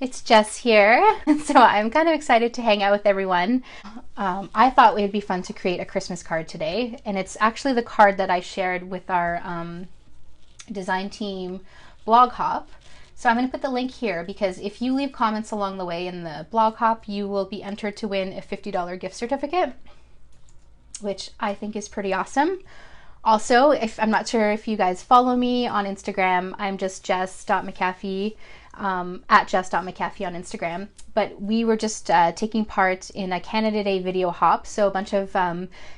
It's Jess here. So I'm kind of excited to hang out with everyone. I thought it would be fun to create a Christmas card today, and it's actually the card that I shared with our design team blog hop. So I'm going to put the link here because if you leave comments along the way in the blog hop, you will be entered to win a $50 gift certificate, which I think is pretty awesome. Also, if I'm not sure if you guys follow me on Instagram, I'm just jess.mcafee, at jess.mcafee on Instagram. But we were just taking part in a Canada Day video hop. So a bunch of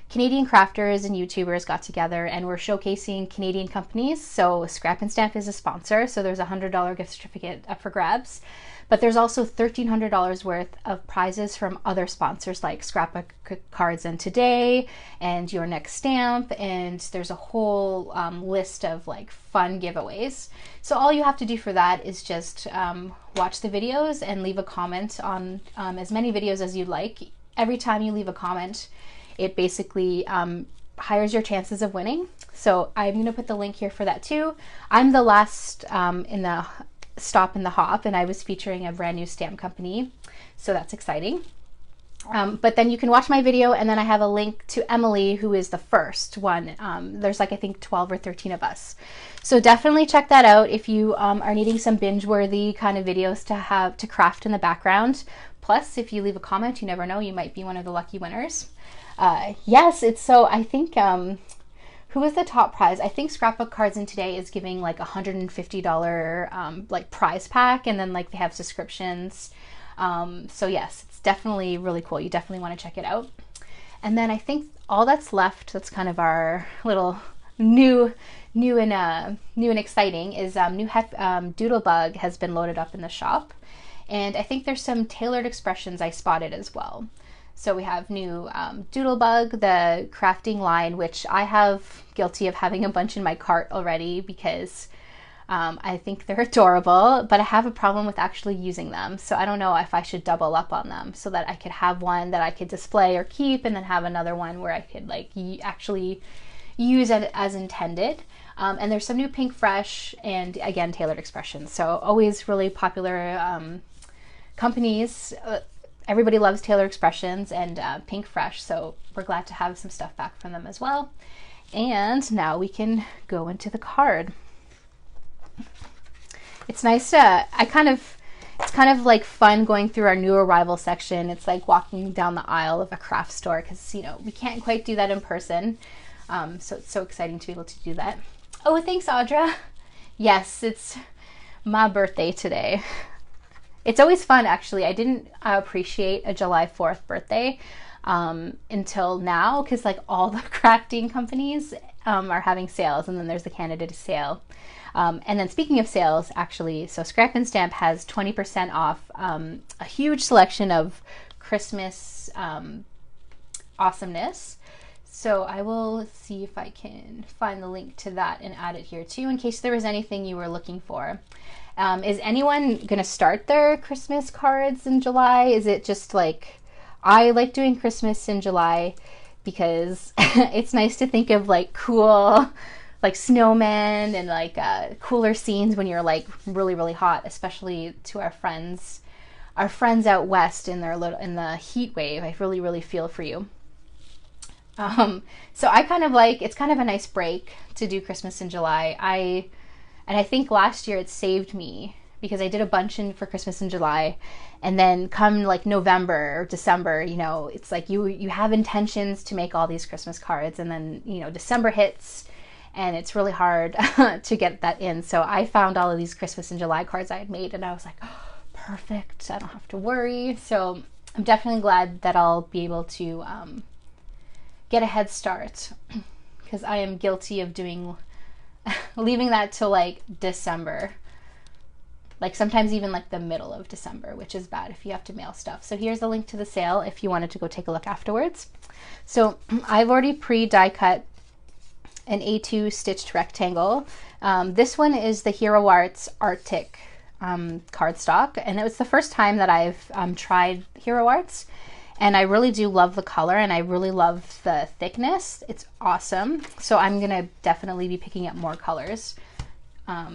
Canadian crafters and YouTubers got together and we're showcasing Canadian companies. So Scrap and Stamp is a sponsor. So there's a $100 gift certificate up for grabs. But there's also $1,300 worth of prizes from other sponsors like Scrapbook Cards and Today and Your Next Stamp, and there's a whole list of like fun giveaways. So all you have to do for that is just watch the videos and leave a comment on as many videos as you'd like. Every time you leave a comment, it basically higher your chances of winning. So I'm going to put the link here for that too. I'm the last in the stop in the hop, and I was featuring a brand new stamp company, so that's exciting. But then you can watch my video, and then I have a link to Emily, who is the first one. There's like I think 12 or 13 of us, so definitely check that out if you are needing some binge-worthy kind of videos to have to craft in the background. Plus, if you leave a comment, you never know, you might be one of the lucky winners. Yes, it's so I think who was the top prize? I think Scrapbook Cards in Today is giving like $150 like prize pack, and then like they have subscriptions. So yes, it's definitely really cool. You definitely want to check it out. And then I think all that's left, that's kind of our little new and exciting, is Doodlebug has been loaded up in the shop, and I think there's some tailored expressions I spotted as well. So we have new Doodlebug, the crafting line, which I have guilty of having a bunch in my cart already because I think they're adorable, but I have a problem with actually using them. So I don't know if I should double up on them so that I could have one that I could display or keep, and then have another one where I could like actually use it as intended. And there's some new Pink Fresh and again tailored expressions. So always really popular companies. Everybody loves Taylor Expressions and Pink Fresh, so we're glad to have some stuff back from them as well. And now we can go into the card. It's nice to, it's kind of like fun going through our new arrival section. It's like walking down the aisle of a craft store because, you know, we can't quite do that in person. So it's so exciting to be able to do that. Oh, thanks, Audra. Yes, it's my birthday today. It's always fun, actually. I didn't appreciate a July 4th birthday until now, because like all the crafting companies are having sales, and then there's the Canada Day sale. And then speaking of sales, actually, so Scrap and Stamp has 20% off a huge selection of Christmas awesomeness. So I will see if I can find the link to that and add it here too, in case there was anything you were looking for. Is anyone going to start their Christmas cards in July? Is it just like, I like doing Christmas in July because it's nice to think of like cool, like snowmen and like cooler scenes when you're like really, really hot, especially to our friends out west in the heat wave. I really, really feel for you. So I kind of like, it's kind of a nice break to do Christmas in July. And I think last year it saved me because I did a bunch for Christmas in July, and then come like November or December, you know, it's like you have intentions to make all these Christmas cards, and then, you know, December hits and it's really hard to get that in. So I found all of these Christmas in July cards I had made, and I was like, oh, perfect, I don't have to worry. So I'm definitely glad that I'll be able to get a head start, because I am guilty of leaving that till like December, like sometimes even like the middle of December, which is bad if you have to mail stuff. So here's the link to the sale if you wanted to go take a look afterwards. So I've already pre-die cut an A2 stitched rectangle. This one is the Hero Arts Arctic cardstock, and it was the first time that I've tried Hero Arts, and I really do love the color, and I really love the thickness. It's awesome. So I'm gonna definitely be picking up more colors.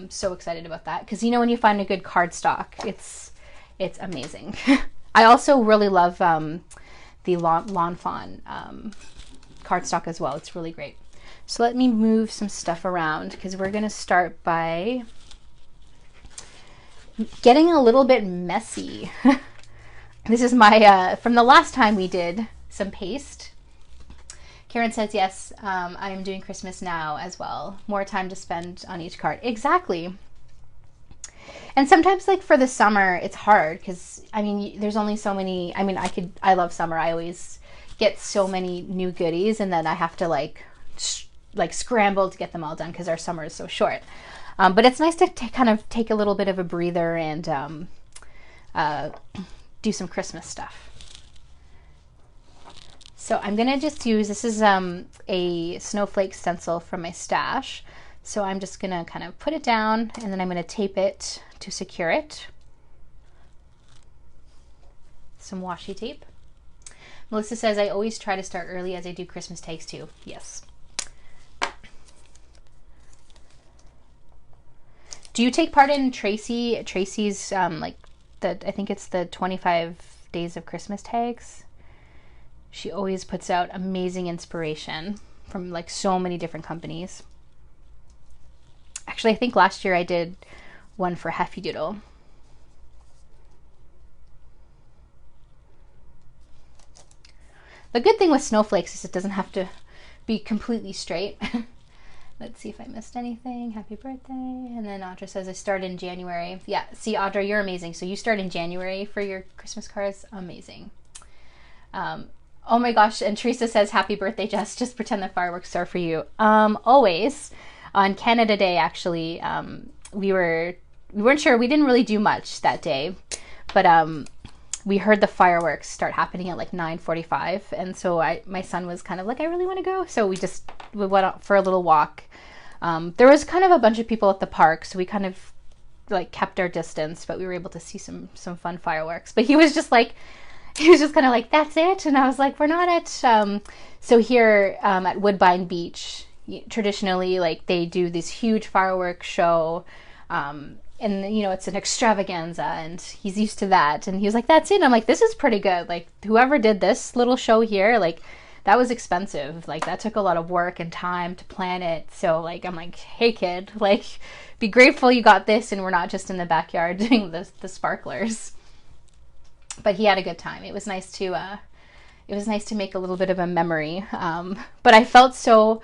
So excited about that, because you know when you find a good cardstock, It's amazing. I also really love the Lawn Fawn cardstock as well. It's really great. So let me move some stuff around because we're going to start by getting a little bit messy. This is my, from the last time we did some paste. Karen says, yes, I am doing Christmas now as well. More time to spend on each card. Exactly. And sometimes like for the summer, it's hard because, I mean, there's only so many, I mean, I love summer. I always get so many new goodies and then I have to like scramble to get them all done because our summer is so short. But it's nice to kind of take a little bit of a breather and do some Christmas stuff. So I'm going to just use, this is a snowflake stencil from my stash. So I'm just going to kind of put it down and then I'm going to tape it to secure it. Some washi tape. Melissa says, I always try to start early as I do Christmas tags too. Yes. Do you take part in Tracy's like I think it's the 25 days of Christmas tags? She always puts out amazing inspiration from like so many different companies. Actually, I think last year I did one for Heffy Doodle. The good thing with snowflakes is it doesn't have to be completely straight. Let's see if I missed anything. Happy birthday. And then Audra says, I start in January. Yeah, see, Audra, you're amazing. So you start in January for your Christmas cards. Amazing. Oh my gosh. And Teresa says, happy birthday, Jess. Just pretend the fireworks are for you. Always. On Canada Day, actually, we weren't sure. We didn't really do much that day. But we heard the fireworks start happening at like 9:45. And so my son was kind of like, I really want to go. So we went out for a little walk. There was kind of a bunch of people at the park, so we kind of like kept our distance, but we were able to see some fun fireworks. But he was just kind of like, that's it. And I was like, we're not at, so here at Woodbine Beach, traditionally, like they do this huge fireworks show. And you know, it's an extravaganza and he's used to that. And he was like, that's it. And I'm like, this is pretty good. Like whoever did this little show here, like that was expensive. Like that took a lot of work and time to plan it. So like, I'm like, hey kid, like be grateful you got this and we're not just in the backyard doing the sparklers. But he had a good time. It was nice to make a little bit of a memory. But I felt so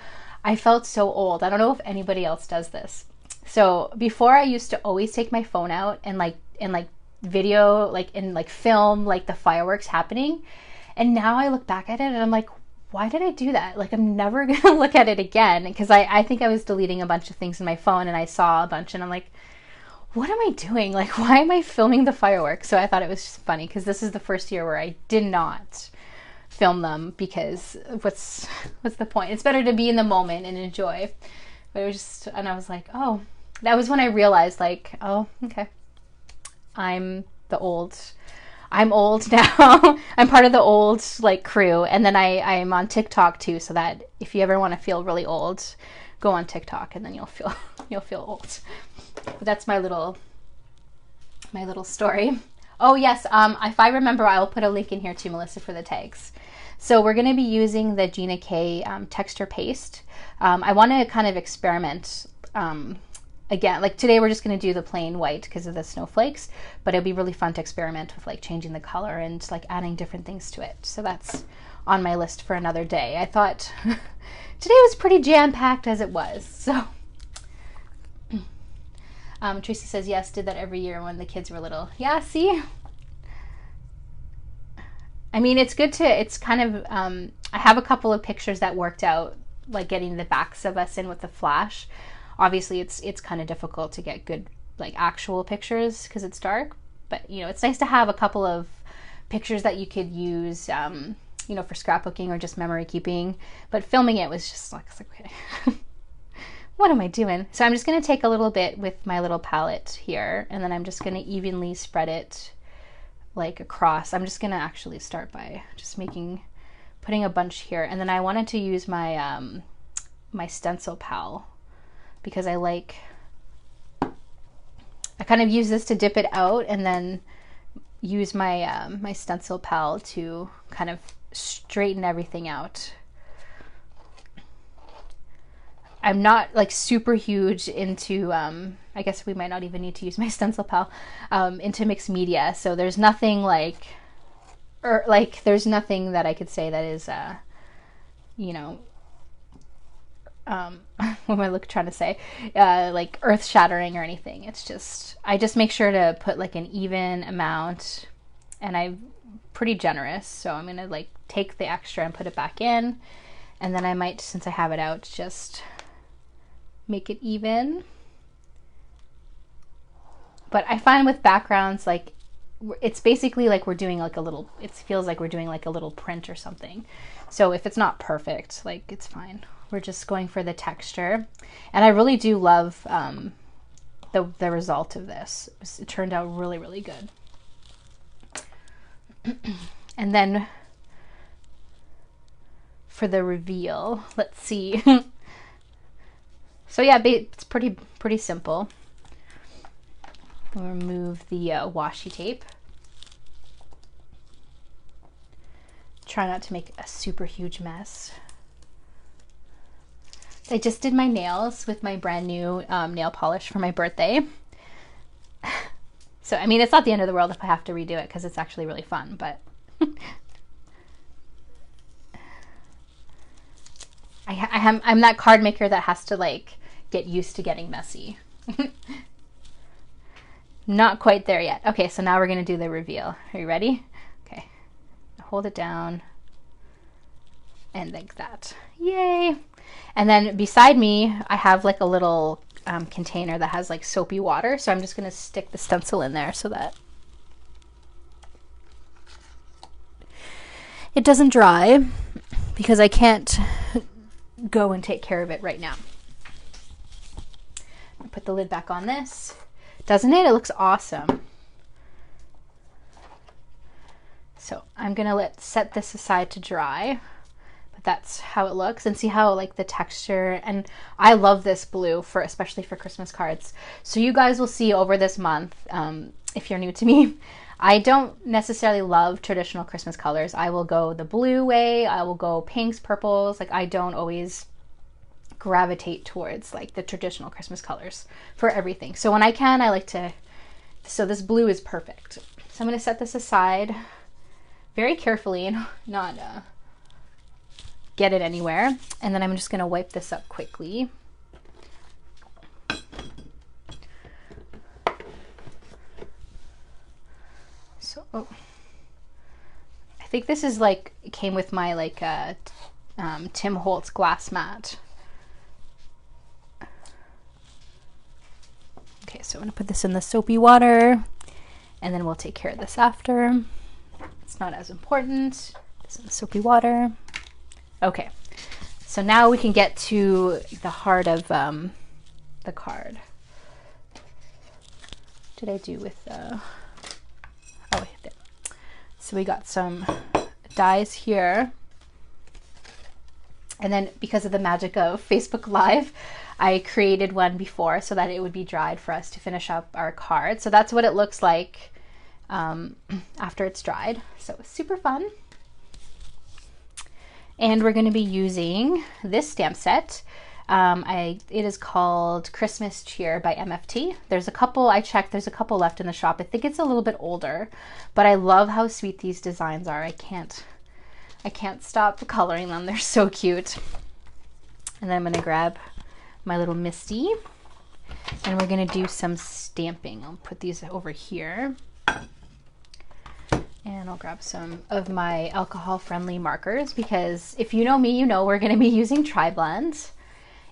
old. I don't know if anybody else does this. So before I used to always take my phone out and video, film like the fireworks happening. And now I look back at it and I'm like, why did I do that? Like I'm never going to look at it again. Because I think I was deleting a bunch of things in my phone and I saw a bunch and I'm like, what am I doing? Like, why am I filming the fireworks? So I thought it was just funny because this is the first year where I did not film them because what's the point? It's better to be in the moment and enjoy. But it was just, and I was like, oh, that was when I realized like, oh, okay. I'm old now. I'm part of the old like crew. And then I'm on TikTok too. So that if you ever want to feel really old, go on TikTok and then you'll feel old. But that's my little story. Oh yes, if I remember, I'll put a link in here too, Melissa, for the tags. So we're going to be using the Gina K texture paste. I want to kind of experiment. Again, like today we're just going to do the plain white because of the snowflakes, but it'll be really fun to experiment with like changing the color and like adding different things to it. So that's on my list for another day. I thought today was pretty jam-packed as it was. So Tracy says, yes, did that every year when the kids were little. Yeah, see? I mean, it's good to, it's kind of, I have a couple of pictures that worked out, like getting the backs of us in with the flash. Obviously, it's kind of difficult to get good, like, actual pictures because it's dark. But, you know, it's nice to have a couple of pictures that you could use, you know, for scrapbooking or just memory keeping. But filming it was just like okay. What am I doing? So I'm just going to take a little bit with my little palette here, and then I'm just going to evenly spread it like across. I'm just going to actually start by just putting a bunch here. And then I wanted to use my, my Stencil pal because I kind of use this to dip it out, and then use my my stencil pal to kind of straighten everything out. I'm not like super huge into, I guess we might not even need to use my stencil pal, into mixed media. So there's nothing like, there's nothing that I could say that is, you know, what am I trying to say? Like earth shattering or anything. It's just, I just make sure to put like an even amount, and I'm pretty generous. So I'm going to like take the extra and put it back in. And then I might, since I have it out, just make it even. But I find with backgrounds, like, it's basically like we're doing like a little, it feels like we're doing like a little print or something. So if it's not perfect, like, it's fine. We're just going for the texture. And I really do love the result of this. It turned out really, really good. And then for the reveal, let's see. So yeah, it's pretty simple. We'll remove the washi tape. Try not to make a super huge mess. I just did my nails with my brand new nail polish for my birthday. So, I mean, it's not the end of the world if I have to redo it, because it's actually really fun, but I'm that card maker that has to like get used to getting messy. Not quite there yet. Okay, so now we're going to do the reveal. Are you ready? Okay. Hold it down. And like that. Yay! And then beside me, I have like a little container that has like soapy water. So I'm just going to stick the stencil in there so that it doesn't dry, because I can't go and take care of it right now. I'll put the lid back on this. Doesn't it? It looks awesome. So I'm gonna set this aside to dry, but that's how it looks. And see how like the texture, and I love this blue for, especially for Christmas cards. So you guys will see over this month, if you're new to me, I don't necessarily love traditional Christmas colors. I will go the blue way. I will go pinks, purples. Like, I don't always gravitate towards like the traditional Christmas colors for everything. So when I can, I like to, so this blue is perfect. So I'm going to set this aside very carefully and not get it anywhere. And then I'm just going to wipe this up quickly. So, oh, I think this is like, came with my like Tim Holtz glass mat. Okay, so I'm gonna put this in the soapy water, and then we'll take care of this after. It's not as important. It's in the soapy water. Okay, so now we can get to the heart of the card. What did I do with oh, wait, there. So we got some dies here, and then because of the magic of Facebook Live, I created one before so that it would be dried for us to finish up our card. So that's what it looks like after it's dried. So it's super fun. And we're going to be using this stamp set. It is called Christmas Cheer by MFT. There's a couple, I checked, there's a couple left in the shop. I think it's a little bit older, but I love how sweet these designs are. I can't stop coloring them. They're so cute. And then I'm going to grab my little Misty, and we're going to do some stamping. I'll put these over here, and I'll grab some of my alcohol-friendly markers, because if you know me, you know we're going to be using Tri-Blend.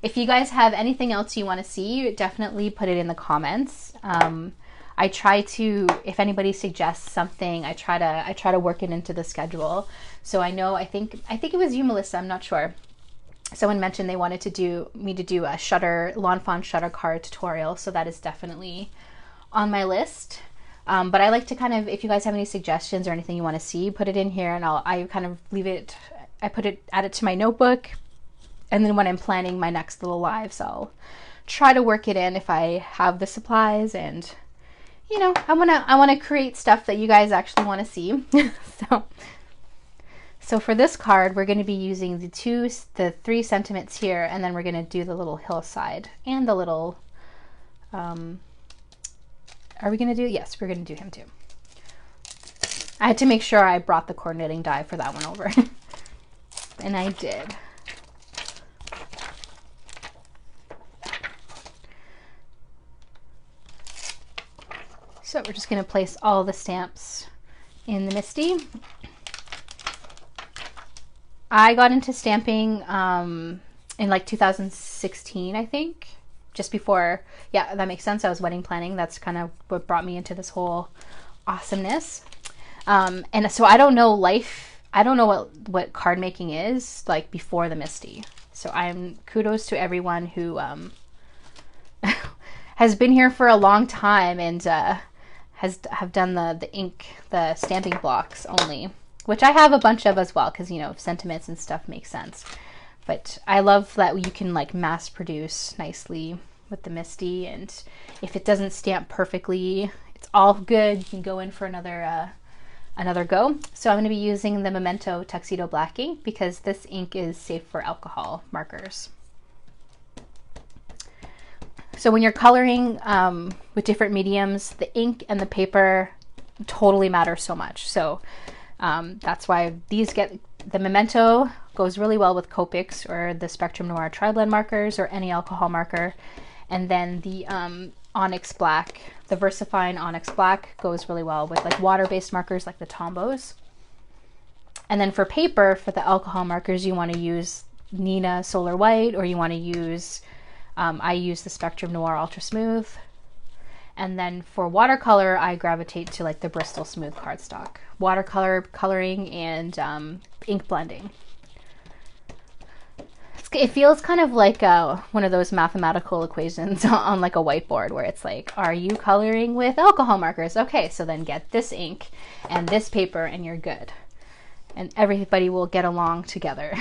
If you guys have anything else you want to see, definitely put it in the comments. I try to, if anybody suggests something, I try to work it into the schedule. So I know, I think it was you, Melissa, I'm not sure. Someone mentioned they wanted me to do a Lawn Fawn shutter card tutorial, so that is definitely on my list. But I like to kind of, if you guys have any suggestions or anything you want to see, put it in here, and I kind of leave it, add it to my notebook, and then when I'm planning my next little lives, I'll try to work it in if I have the supplies, and you know, I wanna create stuff that you guys actually want to see. So for this card, we're going to be using the 3 sentiments here, and then we're going to do the little hillside and the little, are we going to do, yes, we're going to do him too. I had to make sure I brought the coordinating die for that one over. And I did. So we're just going to place all the stamps in the MISTI. I got into stamping in like 2016, I think. Just before, yeah, that makes sense. I was wedding planning. That's kind of what brought me into this whole awesomeness. And so I don't know what card making is like before the MISTI. So kudos to everyone who has been here for a long time and have done the stamping blocks only, which I have a bunch of as well, because, you know, sentiments and stuff make sense. But I love that you can like mass produce nicely with the MISTI, and if it doesn't stamp perfectly, it's all good. You can go in for another go. So I'm going to be using the Memento Tuxedo Black ink because this ink is safe for alcohol markers. So when you're coloring with different mediums, the ink and the paper totally matter so much. So that's why the Memento goes really well with Copics or the Spectrum Noir Tri-Blend markers or any alcohol marker. And then the Onyx Black, the VersaFine Onyx Black goes really well with like water-based markers like the Tombos. And then for paper, for the alcohol markers, you want to use Nina Solar White, or you want to use, I use the Spectrum Noir Ultra Smooth. And then for watercolor, I gravitate to like the Bristol Smooth cardstock. Watercolor coloring and ink blending. It feels kind of like one of those mathematical equations on like a whiteboard where it's like, are you coloring with alcohol markers? Okay, so then get this ink and this paper and you're good. And everybody will get along together.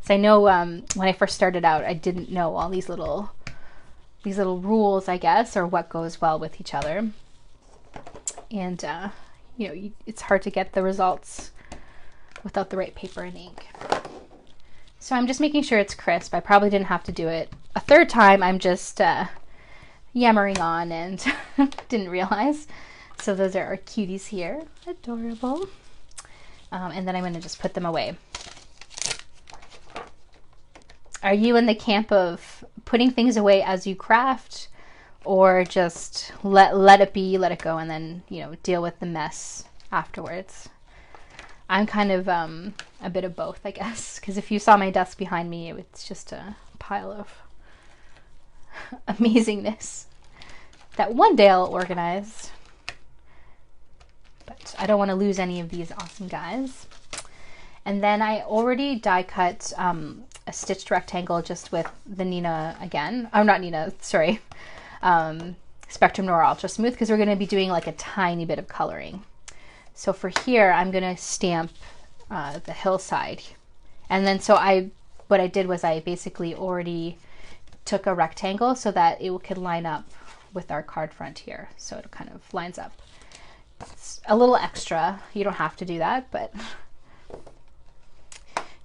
So I know when I first started out, I didn't know all these little rules, I guess, or what goes well with each other. And, you know, it's hard to get the results without the right paper and ink. So I'm just making sure it's crisp. I probably didn't have to do it a third time. I'm just yammering on and didn't realize. So those are our cuties here. Adorable. And then I'm going to just put them away. Are you in the camp of putting things away as you craft, or just let it be, let it go, and then, you know, deal with the mess afterwards? I'm kind of a bit of both, I guess, because if you saw my desk behind me, it's just a pile of amazingness that one day I'll organize. But I don't want to lose any of these awesome guys. And then I already die cut a stitched rectangle just with the Nina again. Oh, not Nina, sorry. Spectrum Noir Ultra Smooth, because we're going to be doing like a tiny bit of coloring. So for here, I'm going to stamp the hillside. And then what I did was I basically already took a rectangle so that it could line up with our card front here. So it kind of lines up. It's a little extra. You don't have to do that, but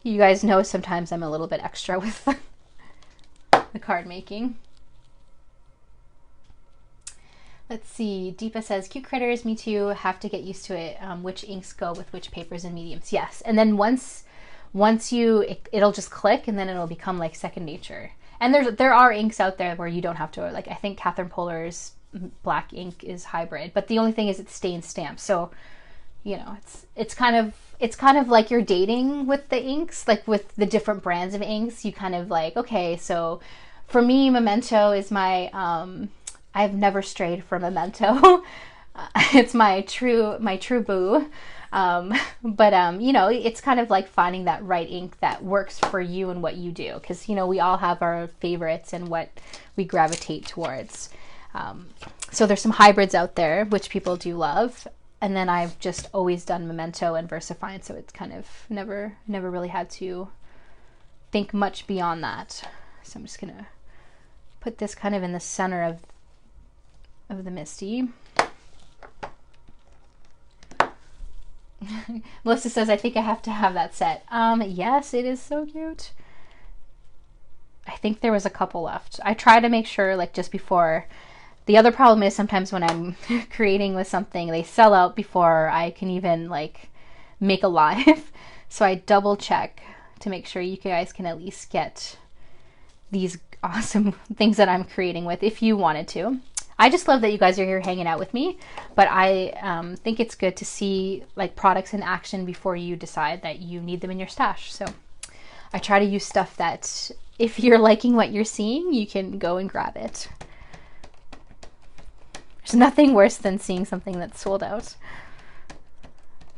you guys know sometimes I'm a little bit extra with the card making. Let's see, Deepa says, cute critters, me too, have to get used to it. Which inks go with which papers and mediums? Yes, and then once it'll just click, and then it'll become like second nature. And there are inks out there where you don't have to, like I think Catherine Polar's black ink is hybrid, but the only thing is it's stain stamped. So, you know, it's kind of like you're dating with the inks, like with the different brands of inks. You kind of like, okay, so for me, Memento is my I've never strayed from Memento. It's my true boo. But you know, it's kind of like finding that right ink that works for you and what you do, because, you know, we all have our favorites and what we gravitate towards. So there's some hybrids out there which people do love, and then I've just always done Memento and VersaFine, so it's kind of never really had to think much beyond that. So I'm just gonna put this kind of in the center of the Misty. Melissa says, I think I have to have that set. Yes, it is so cute. I think there was a couple left. I try to make sure, like, just before. The other problem is sometimes when I'm creating with something, they sell out before I can even, like, make a live. So I double check to make sure you guys can at least get these awesome things that I'm creating with if you wanted to. I just love that you guys are here hanging out with me, but I think it's good to see like products in action before you decide that you need them in your stash. So I try to use stuff that if you're liking what you're seeing, you can go and grab it. There's nothing worse than seeing something that's sold out.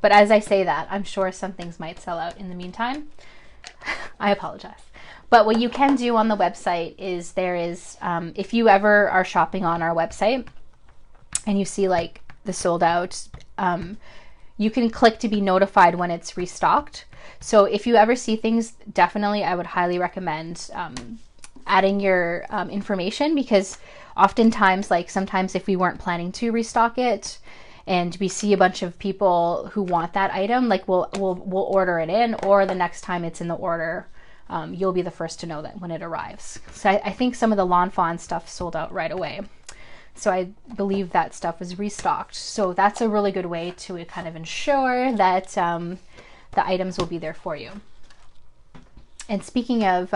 But as I say that, I'm sure some things might sell out in the meantime. I apologize. But what you can do on the website is there is, if you ever are shopping on our website and you see like the sold out, you can click to be notified when it's restocked. So if you ever see things, definitely I would highly recommend adding your information, because oftentimes, like sometimes if we weren't planning to restock it and we see a bunch of people who want that item, like we'll order it in, or the next time it's in the order, you'll be the first to know that when it arrives. So I think some of the Lawn Fawn stuff sold out right away. So I believe that stuff was restocked. So that's a really good way to kind of ensure that the items will be there for you. And speaking of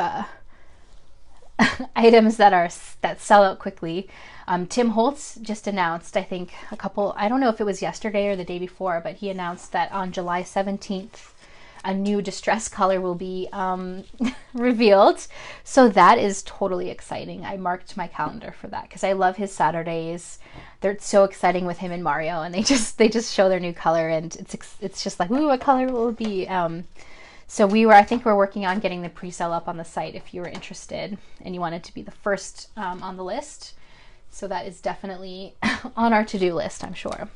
items that sell out quickly, Tim Holtz just announced, I think I don't know if it was yesterday or the day before, but he announced that on July 17th, a new distress color will be revealed. So that is totally exciting. I marked my calendar for that because I love his Saturdays. They're so exciting with him and Mario, and they just show their new color, and it's just like, ooh, what color will it be? So I think we're working on getting the pre-sale up on the site if you were interested and you wanted to be the first on the list. So that is definitely on our to-do list, I'm sure.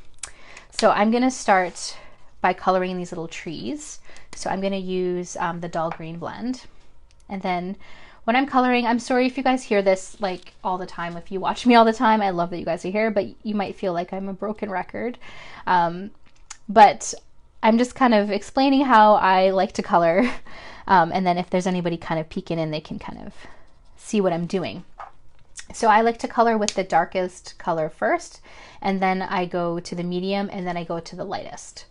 So I'm going to start by coloring these little trees. So I'm going to use the dull green blend. And then when I'm coloring, I'm sorry if you guys hear this like all the time. If you watch me all the time, I love that you guys are here, but you might feel like I'm a broken record. But I'm just kind of explaining how I like to color. And then if there's anybody kind of peeking in, they can kind of see what I'm doing. So I like to color with the darkest color first, and then I go to the medium, and then I go to the lightest.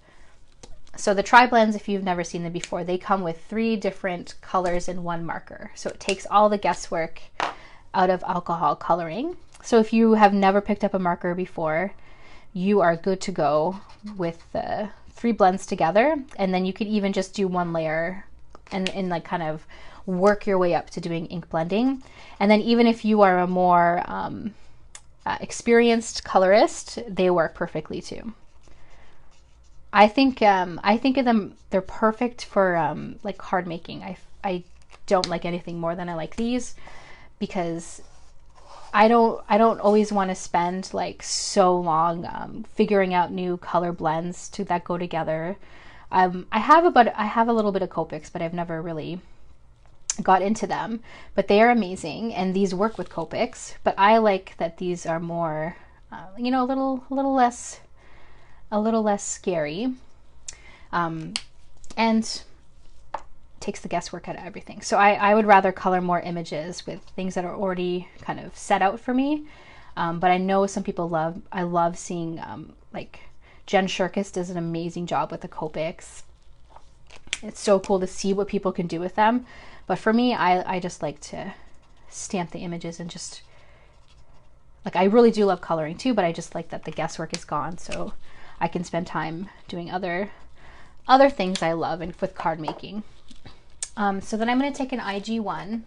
So the tri-blends, if you've never seen them before, they come with 3 different colors in one marker. So it takes all the guesswork out of alcohol coloring. So if you have never picked up a marker before, you are good to go with the 3 blends together. And then you could even just do 1 layer and like kind of work your way up to doing ink blending. And then even if you are a more experienced colorist, they work perfectly too. I think of them, they're perfect for like card making. I don't like anything more than I like these, because I don't always want to spend like so long figuring out new color blends that go together. I have a little bit of Copics, but I've never really got into them, but they are amazing, and these work with Copics. But I like that these are more a little less scary, and takes the guesswork out of everything. So I would rather color more images with things that are already kind of set out for me. But I know some people I love seeing like Jen Shirkus does an amazing job with the Copics. It's so cool to see what people can do with them. But for me, I just like to stamp the images and just, like, I really do love coloring too, but I just like that the guesswork is gone, so I can spend time doing other things I love and with card making. So then I'm going to take an IG1.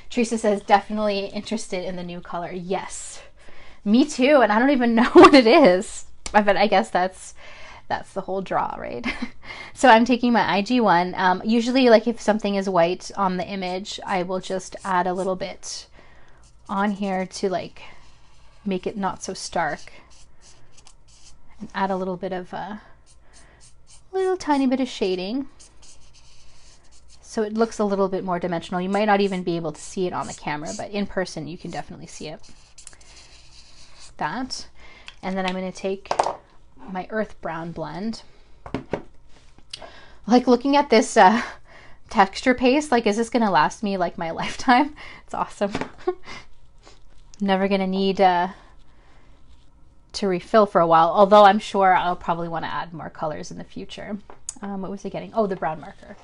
Teresa says, definitely interested in the new color. Yes, me too, and I don't even know what it is, but I guess that's the whole draw, right? So I'm taking my IG1. Usually, like, if something is white on the image, I will just add a little bit on here to like make it not so stark, and add a little bit of a little tiny bit of shading, so it looks a little bit more dimensional. You might not even be able to see it on the camera, but in person you can definitely see it. that. And then I'm going to take my earth brown blend. Like looking at this texture paste, like is this going to last me like my lifetime? It's awesome. Never going to need to refill for a while, although I'm sure I'll probably want to add more colors in the future. What was I getting? Oh, the brown marker.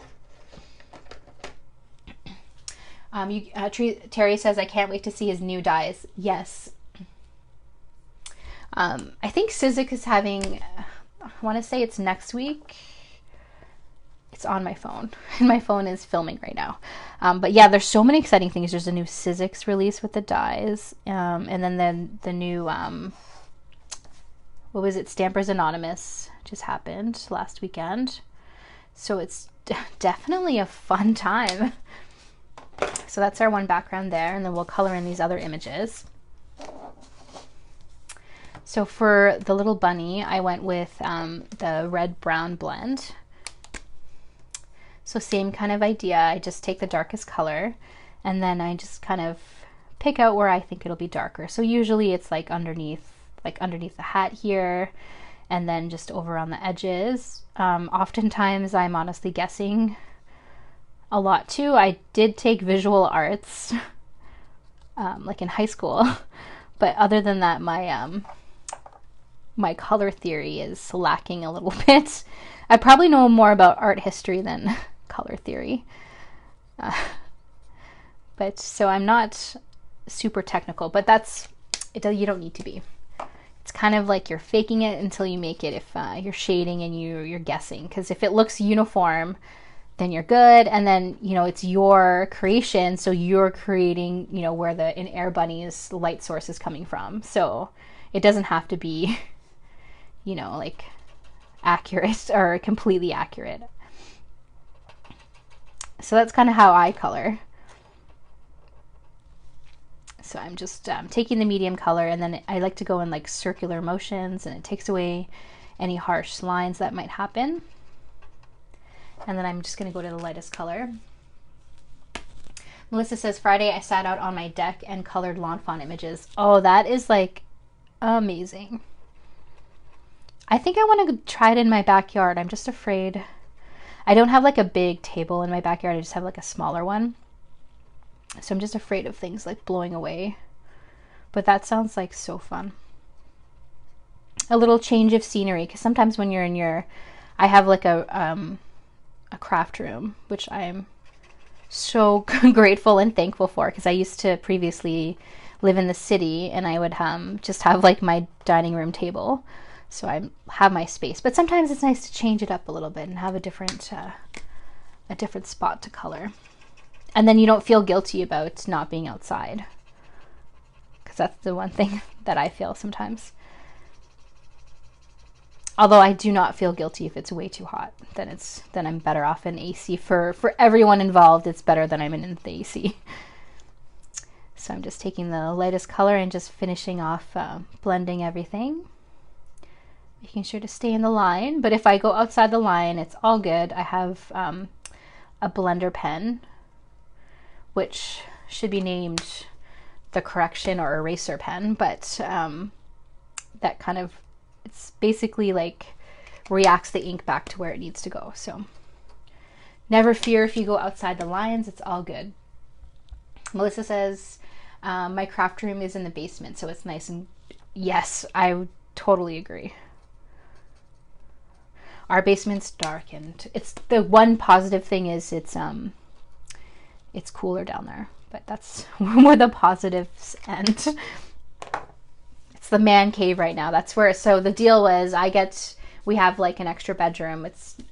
Terry says, I can't wait to see his new dyes. Yes. I think Sizzix is having, I want to say it's next week. It's on my phone, and my phone is filming right now. But yeah, there's so many exciting things. There's a new Sizzix release with the dyes, and then the new, what was it? Stampers Anonymous just happened last weekend. So it's definitely a fun time. So that's our one background there, and then we'll color in these other images. So for the little bunny, I went with the red-brown blend. So same kind of idea. I just take the darkest color, and then I just kind of pick out where I think it'll be darker. So usually it's like underneath the hat here, and then just over on the edges. Oftentimes I'm honestly guessing a lot too. I did take visual arts, like in high school, but other than that, my color theory is lacking a little bit. I probably know more about art history than color theory. But so I'm not super technical, but you don't need to be. It's kind of like you're faking it until you make it if you're shading and you're guessing. Because if it looks uniform, then you're good. And then, it's your creation. So you're creating, where in Air Bunny's light source is coming from. So it doesn't have to be, like accurate or completely accurate. So that's kind of how I color. So I'm just taking the medium color, and then I like to go in like circular motions, and it takes away any harsh lines that might happen. And then I'm just going to go to the lightest color. Melissa says, Friday I sat out on my deck and colored lawn fawn images. Oh, that is like amazing. I think I want to try it in my backyard. I'm just afraid. I don't have like a big table in my backyard. I just have like a smaller one. So I'm just afraid of things like blowing away. But that sounds like so fun. A little change of scenery, because sometimes when you're in I have like a craft room, which I'm so grateful and thankful for, because I used to previously live in the city, and I would just have like my dining room table. So I have my space. But sometimes it's nice to change it up a little bit and have a different spot to color. And then you don't feel guilty about not being outside, because that's the one thing that I feel sometimes. Although I do not feel guilty if it's way too hot. Then I'm better off in AC. For everyone involved, it's better than I'm in the AC. So I'm just taking the lightest color and just finishing off blending everything. Making sure to stay in the line. But if I go outside the line, it's all good. I have a blender pen, which should be named the correction or eraser pen, but that kind of, it's basically like reacts the ink back to where it needs to go. So never fear if you go outside the lines, it's all good. Melissa says, my craft room is in the basement, so it's nice. And yes, I totally agree. Our basement's dark, and it's the one positive thing is it's cooler down there, but that's where the positives end. It's the man cave right now. That's where, so the deal was we have like an extra bedroom.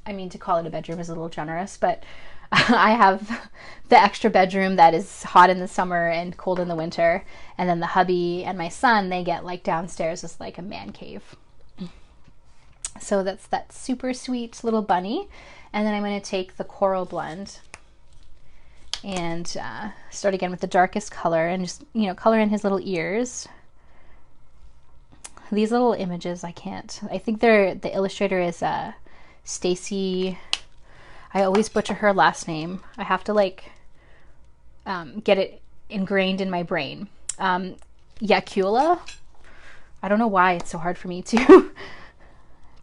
To call it a bedroom is a little generous, but I have the extra bedroom that is hot in the summer and cold in the winter. And then the hubby and my son, they get like downstairs is like a man cave. So that's that super sweet little bunny. And then I'm going to take the coral blend and start again with the darkest color and just, color in his little ears. These little images, I think the illustrator is Stacy. I always butcher her last name. I have to like get it ingrained in my brain. Yakula. I don't know why it's so hard for me to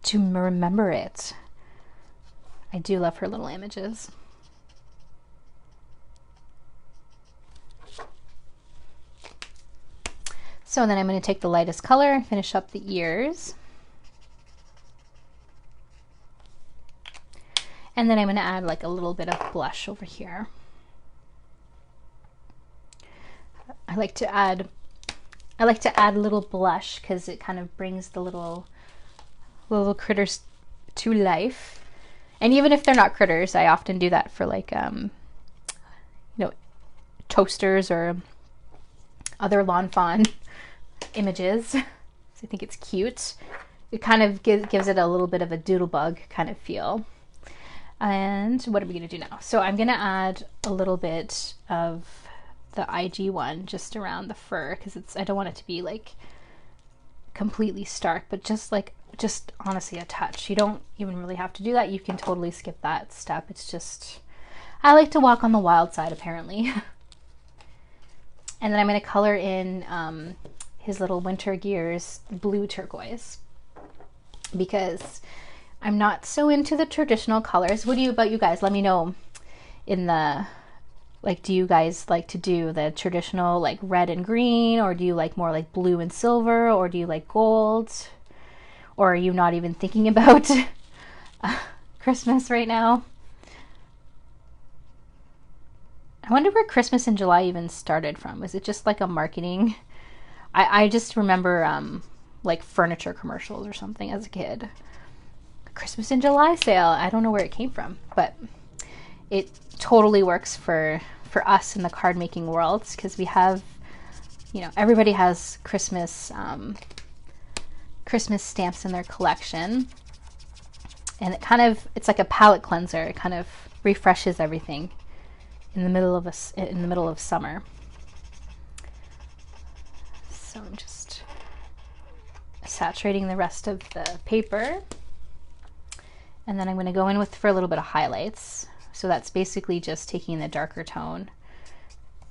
to remember it. I do love her little images. So then I'm going to take the lightest color and finish up the ears. And then I'm going to add like a little bit of blush over here. I like to add a little blush because it kind of brings the little critters to life. And even if they're not critters, I often do that for like you know, toasters or other lawn fawn images. So I think it's cute. It kind of gives it a little bit of a doodlebug kind of feel. And what are we going to do now? So I'm going to add a little bit of the IG one just around the fur because I don't want it to be like completely stark, but just honestly a touch. You don't even really have to do that. You can totally skip that step. It's just, I like to walk on the wild side apparently. And then I'm going to color in his little winter gears blue turquoise because I'm not so into the traditional colors. What about you guys? Let me know in the, like, do you guys like to do the traditional like red and green, or do you like more like blue and silver, or do you like gold? Or are you not even thinking about Christmas right now? I wonder where Christmas in July even started from. Was it just like a marketing? I just remember like furniture commercials or something as a kid. Christmas in July sale. I don't know where it came from, but it totally works for us in the card making world because we have, you know, everybody has Christmas stamps in their collection, and it's like a palette cleanser. It kind of refreshes everything in the middle of summer. So I'm just saturating the rest of the paper. And then I'm going to go in for a little bit of highlights. So that's basically just taking the darker tone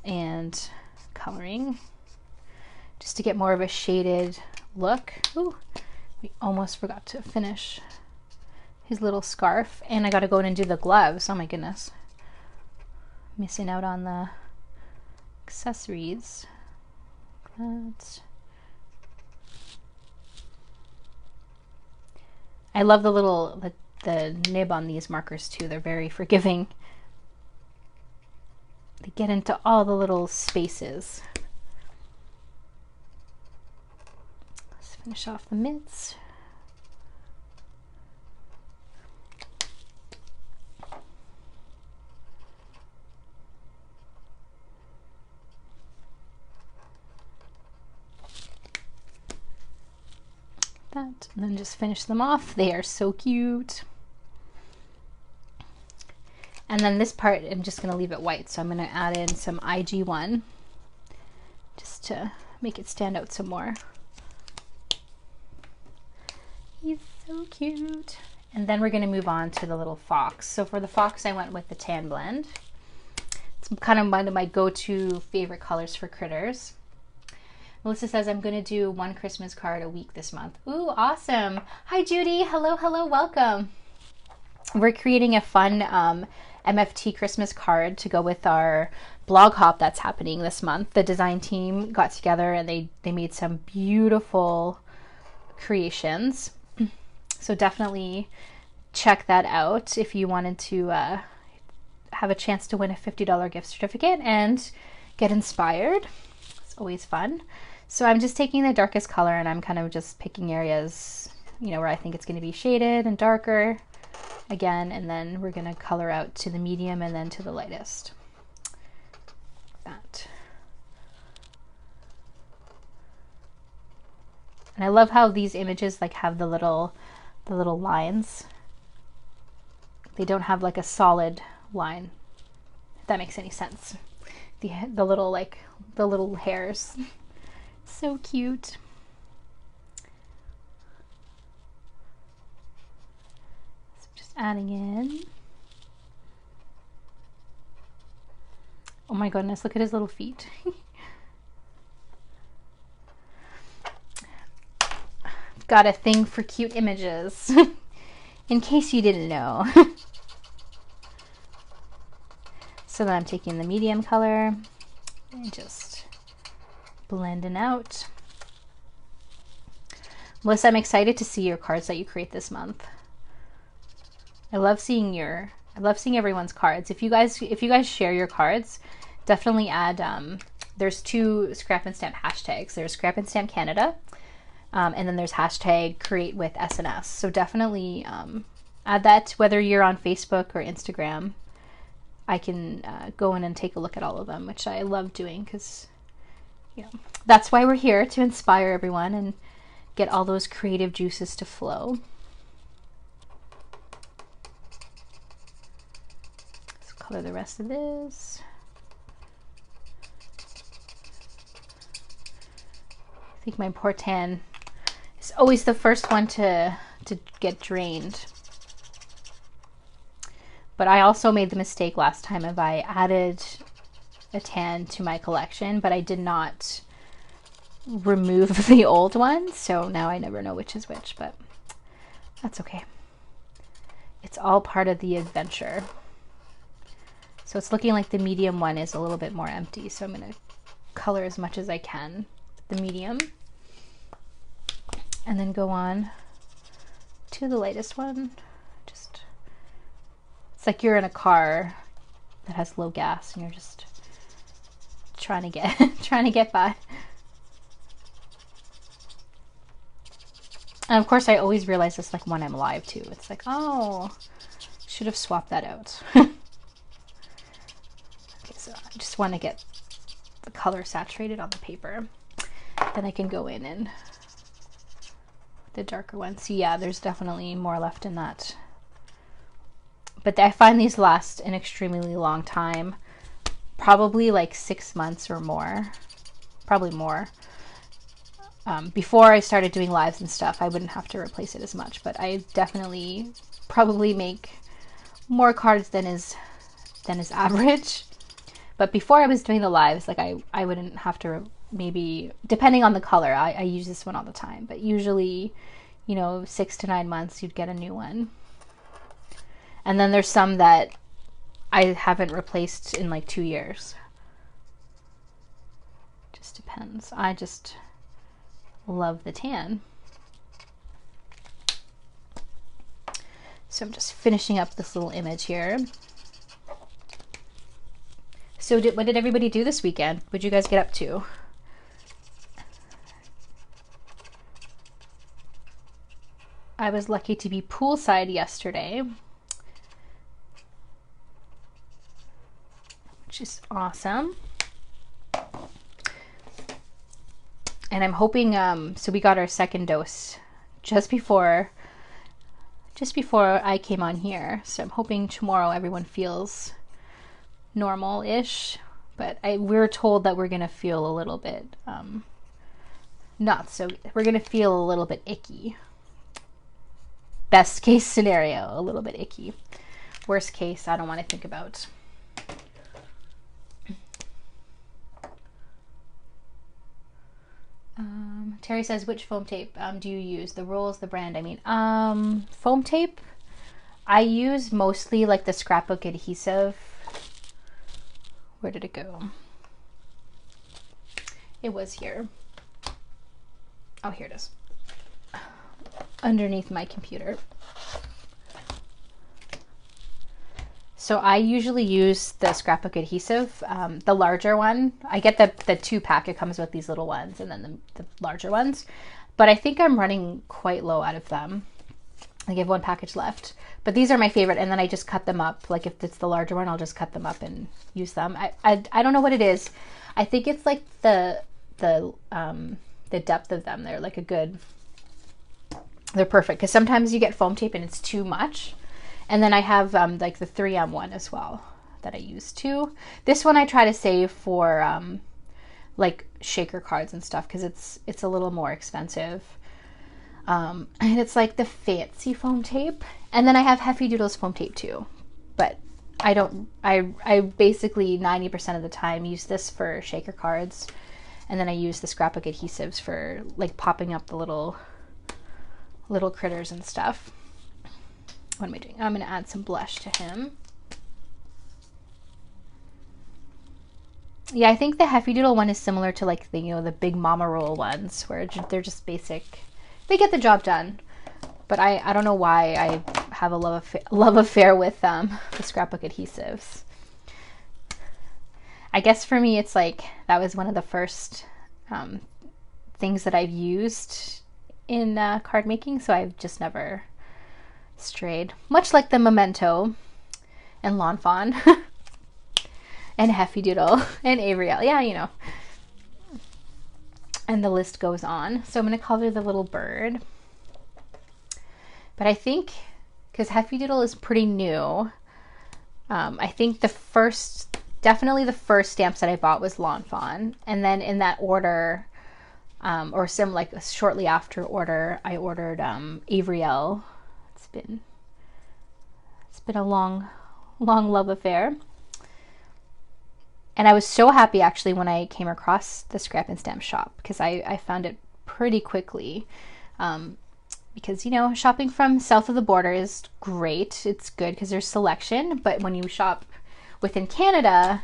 and coloring just to get more of a shaded look. Ooh, we almost forgot to finish his little scarf. And I got to go in and do the gloves. Oh my goodness. Missing out on the accessories. I love the nib on these markers too. They're very forgiving. They get into all the little spaces. Let's finish off the mitts. That, and then just finish them off. They are so cute. And then this part, I'm just going to leave it white. So I'm going to add in some IG1 just to make it stand out some more. He's so cute. And then we're going to move on to the little fox. So for the fox, I went with the tan blend. It's kind of one of my go-to favorite colors for critters. Melissa says, I'm going to do one Christmas card a week this month. Ooh, awesome. Hi, Judy. Hello, hello, welcome. We're creating a fun MFT Christmas card to go with our blog hop that's happening this month. The design team got together and they made some beautiful creations. So definitely check that out if you wanted to have a chance to win a $50 gift certificate and get inspired. It's always fun. So I'm just taking the darkest color and I'm kind of just picking areas, you know, where I think it's going to be shaded and darker again, and then we're going to color out to the medium and then to the lightest. That. And I love how these images like have the little lines. They don't have like a solid line, if that makes any sense. The little hairs. So cute. So just adding in. Oh my goodness, look at his little feet. got a thing for cute images, in case you didn't know. So then I'm taking the medium color and just blending out. Melissa, I'm excited to see your cards that you create this month. I love seeing everyone's cards. If you guys share your cards, definitely add there's 2 Scrap and Stamp hashtags. There's Scrap and Stamp Canada, and then there's hashtag create with SNS. So definitely add that, whether you're on Facebook or Instagram. I can go in and take a look at all of them, which I love doing, because that's why we're here, to inspire everyone and get all those creative juices to flow. Let's color the rest of this. I think my poor tan is always the first one to get drained. But I also made the mistake last time of I added a tan to my collection, but I did not remove the old one, so now I never know which is which, but that's okay. It's all part of the adventure. So it's looking like the medium one is a little bit more empty, so I'm going to color as much as I can with the medium, and then go on to the lightest one. It's like you're in a car that has low gas and you're just trying to get by. And of course I always realize this like when I'm live too. It's like, oh, should have swapped that out. Okay, so I just want to get the color saturated on the paper. Then I can go in and the darker one. So yeah, there's definitely more left in that. But I find these last an extremely long time, probably like 6 months or more, probably more. Before I started doing lives and stuff, I wouldn't have to replace it as much, but I definitely probably make more cards than is average. But before I was doing the lives, like I wouldn't have to, maybe, depending on the color, I use this one all the time, but usually, 6 to 9 months you'd get a new one. And then there's some that I haven't replaced in like 2 years. Just depends. I just love the tan. So I'm just finishing up this little image here. So what did everybody do this weekend? What did you guys get up to? I was lucky to be poolside yesterday, which is awesome. And I'm hoping, so we got our second dose just before I came on here. So I'm hoping tomorrow everyone feels normal-ish, but we're told that we're gonna feel a little bit, we're gonna feel a little bit icky. Best case scenario, a little bit icky. Worst case, I don't want to think about. Terry says, which foam tape do you use? The rolls, the brand, I mean. Foam tape, I use mostly like the Scrapbook Adhesive. Where did it go? It was here. Oh, here it is. Underneath my computer. So I usually use the Scrapbook Adhesive, the larger one. I get the 2-pack. It comes with these little ones and then the larger ones. But I think I'm running quite low out of them. I have 1 package left. But these are my favorite, and then I just cut them up. Like if it's the larger one, I'll just cut them up and use them. I don't know what it is. I think it's like the depth of them. They're like they're perfect, because sometimes you get foam tape and it's too much. And then I have like the 3M one as well that I use too. This one I try to save for like shaker cards and stuff, because it's a little more expensive. And it's like the fancy foam tape. And then I have Hefty Doodles foam tape too. But I basically 90% of the time use this for shaker cards. And then I use the Scrapbook Adhesives for like popping up the little little critters and stuff. What am I doing? I'm going to add some blush to him. Yeah, I think the Heffy Doodle one is similar to like the, you know, the big Mama Roll ones where they're just basic. They get the job done. But I don't know why I have a love affair with the Scrapbook adhesives. I guess for me it's like that was one of the first things that I've used in card making, so I've just never strayed. Much like the Memento and Lawn Fawn and Heffy Doodle and Avriel. Yeah, you know. And the list goes on. So I'm going to color the little bird. But I think, because Heffy Doodle is pretty new, I think definitely the first stamps that I bought was Lawn Fawn. And then in that order, or like shortly after order, I ordered Avriel. It's been a long love affair. And I was so happy actually when I came across the Scrap and Stamp shop, because I found it pretty quickly. Because, you know, shopping from south of the border is great. It's good because there's selection. But when you shop within Canada,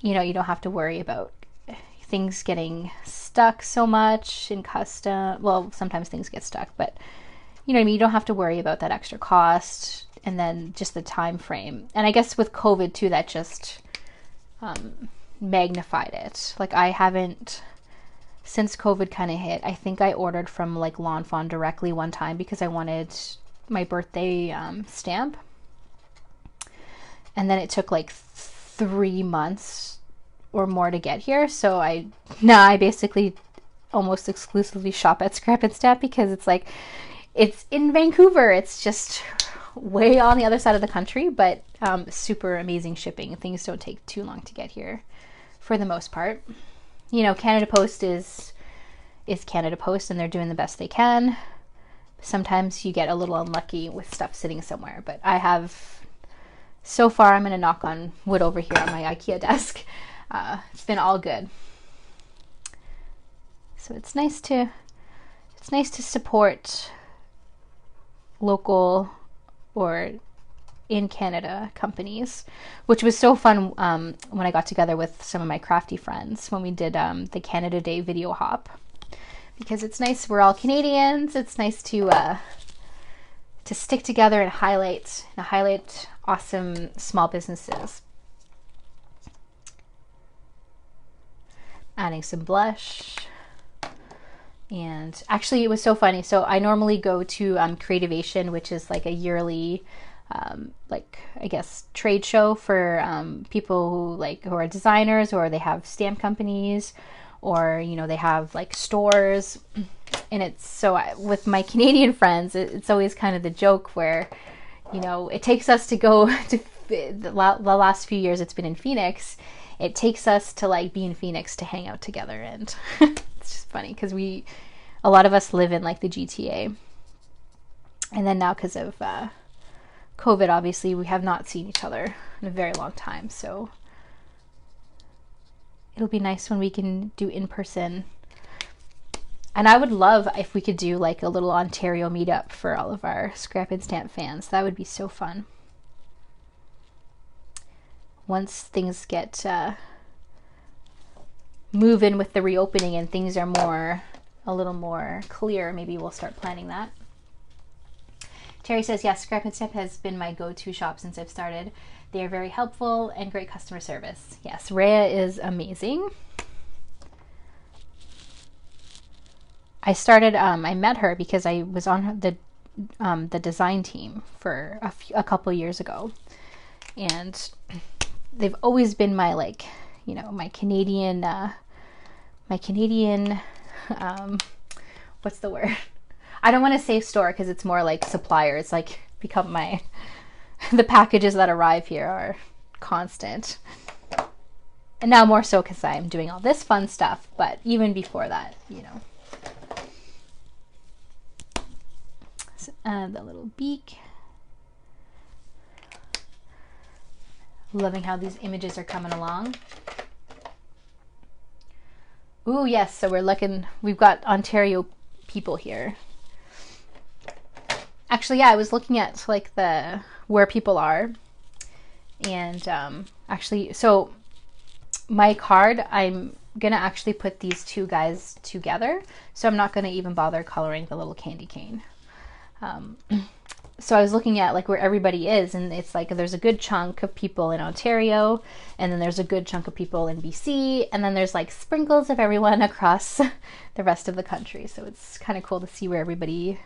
you know, you don't have to worry about things getting stuck so much in custom. Well, sometimes things get stuck, but you know what I mean? You don't have to worry about that extra cost and then just the time frame. And I guess with COVID too, that just magnified it. Like I haven't... Since COVID kind of hit, I think I ordered from like Lawn Fawn directly one time because I wanted my birthday stamp. And then it took like 3 months or more to get here. So I basically almost exclusively shop at Scrap and Stamp because it's like, it's in Vancouver. It's just way on the other side of the country, but super amazing shipping. Things don't take too long to get here for the most part. You know, Canada Post is Canada Post, and they're doing the best they can. Sometimes you get a little unlucky with stuff sitting somewhere, but I have, so far, I'm going to knock on wood over here on my IKEA desk. It's been all good. So it's nice to support local or in Canada companies, which was so fun when I got together with some of my crafty friends when we did the Canada Day video hop, because it's nice, we're all Canadians. It's nice to stick together and highlight awesome small businesses. Adding some blush. And actually it was so funny. So I normally go to Creativation, which is like a yearly like I guess trade show for people who are designers, or they have stamp companies, or you know, they have like stores. And it's so with my Canadian friends, it's always kind of the joke where, you know, it takes us to go to the last few years it's been in Phoenix. It takes us to like be in Phoenix to hang out together, and it's just funny because a lot of us live in like the GTA, and then now because of COVID, obviously, we have not seen each other in a very long time, so it'll be nice when we can do in-person. And I would love if we could do like a little Ontario meetup for all of our Scrap and Stamp fans. That would be so fun. Once things get moving with the reopening and things are a little more clear, maybe we'll start planning that. Terry says, yes, Scrap and Stamp has been my go-to shop since I've started. They are very helpful and great customer service. Yes, Rhea is amazing. I met her because I was on the design team for a couple years ago. And they've always been my, like, you know, my Canadian, what's the word? I don't want to say store because it's more like supplier. It's like become the packages that arrive here are constant. And now more so because I'm doing all this fun stuff, but even before that, you know. So, the little beak. Loving how these images are coming along. Ooh, yes, so we've got Ontario people here. Actually, yeah, I was looking at like the where people are, and actually, so my card, I'm gonna actually put these two guys together, so I'm not gonna even bother coloring the little candy cane. So I was looking at like where everybody is, and it's like there's a good chunk of people in Ontario, and then there's a good chunk of people in BC, and then there's like sprinkles of everyone across the rest of the country. So it's kind of cool to see where everybody's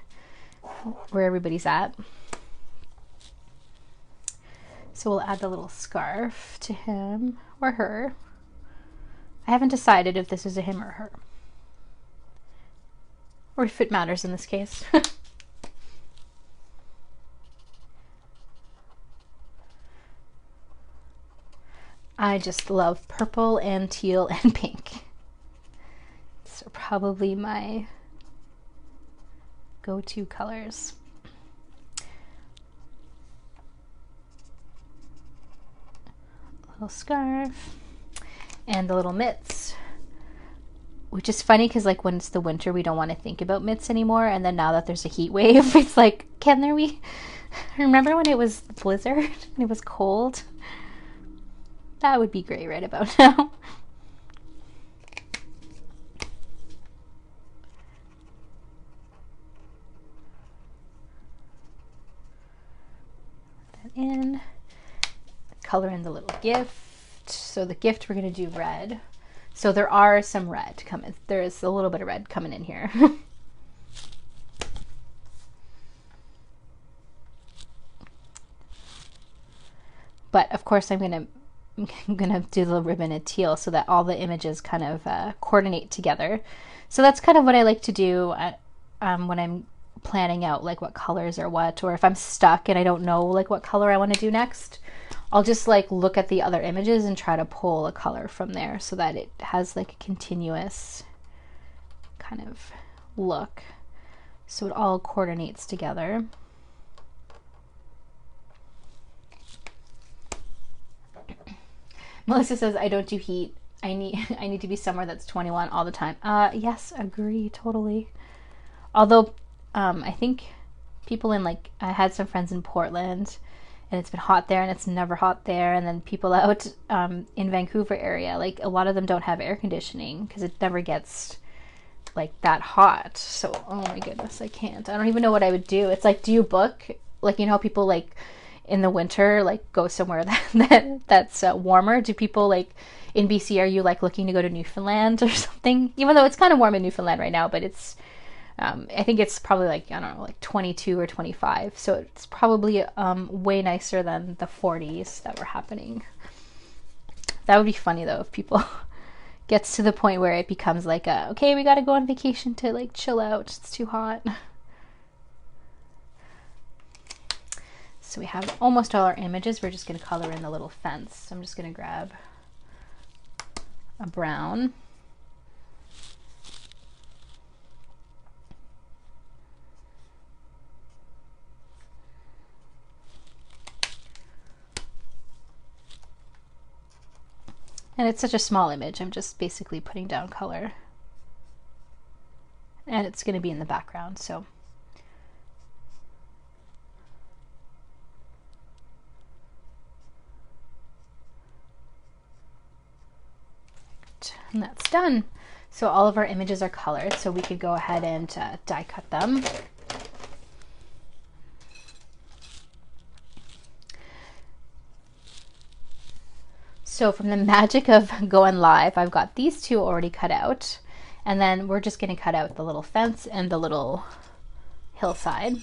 at. So we'll add the little scarf to him or her. I haven't decided if this is a him or her, or if it matters in this case. I just love purple and teal and pink. So probably my go-to colors. Little scarf and the little mitts, which is funny because like when it's the winter we don't want to think about mitts anymore, and then now that there's a heat wave it's like, can there be? Remember when it was blizzard and it was cold? That would be great right about now. That in. Color in the little gift. So the gift we're going to do red. So there are some red coming. There is a little bit of red coming in here. But of course I'm gonna do the ribbon in teal so that all the images kind of coordinate together. So that's kind of what I like to do when I'm planning out like what colors are what, or if I'm stuck and I don't know like what color I want to do next, I'll just like look at the other images and try to pull a color from there so that it has like a continuous kind of look, so it all coordinates together. Melissa says, I don't do heat. I need to be somewhere that's 21 all the time. Yes, agree, totally. Although, I think people in like, I had some friends in Portland and it's been hot there and it's never hot there. And then people out in Vancouver area, like a lot of them don't have air conditioning because it never gets like that hot. So, oh my goodness, I can't. I don't even know what I would do. It's like, do you book, like, you know how people like in the winter like go somewhere that's warmer? Do people like in BC, are you like looking to go to Newfoundland or something? Even though it's kind of warm in Newfoundland right now, but it's I think it's probably like, I don't know, like 22 or 25, so it's probably way nicer than the 40s that were happening. That would be funny though if people gets to the point where it becomes like okay, we gotta go on vacation to like chill out, it's too hot. So we have almost all our images. We're just going to color in the little fence. So I'm just going to grab a brown. And it's such a small image. I'm just basically putting down color. And it's going to be in the background, so. And that's done. So all of our images are colored, so we could go ahead and die cut them. So from the magic of going live, I've got these two already cut out, and then we're just going to cut out the little fence and the little hillside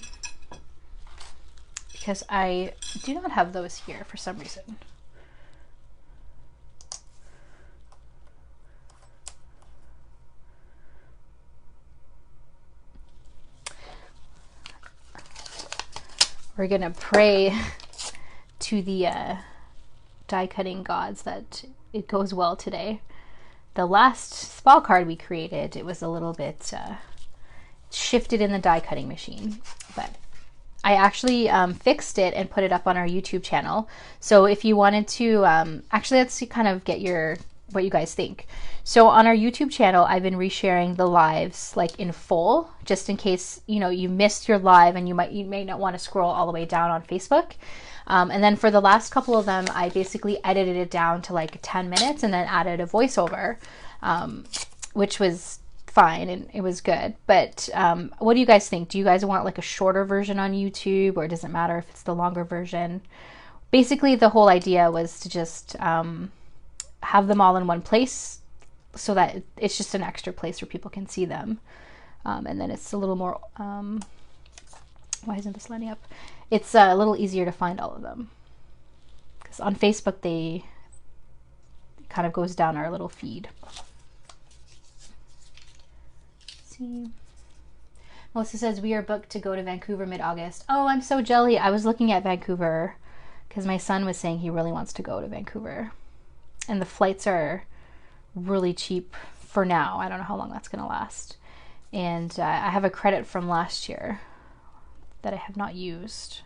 because I do not have those here for some reason. We're gonna pray to the die cutting gods that it goes well today. The last spell card we created, it was a little bit shifted in the die cutting machine, but I actually fixed it and put it up on our YouTube channel. So if you wanted to, actually let's kind of get your what you guys think. So on our YouTube channel, I've been resharing the lives like in full, just in case, you know, you missed your live and you may not want to scroll all the way down on Facebook. And then for the last couple of them, I basically edited it down to like 10 minutes and then added a voiceover, which was fine and it was good. But what do you guys think? Do you guys want like a shorter version on YouTube, or does it matter if it's the longer version? Basically, the whole idea was to just have them all in one place so that it's just an extra place where people can see them. And then it's a little more, why isn't this lining up? It's a little easier to find all of them. Because on Facebook, it kind of goes down our little feed. Let's see. Melissa says, we are booked to go to Vancouver mid-August. Oh, I'm so jelly. I was looking at Vancouver because my son was saying he really wants to go to Vancouver. And the flights are really cheap for now. I don't know how long that's going to last. And I have a credit from last year that I have not used.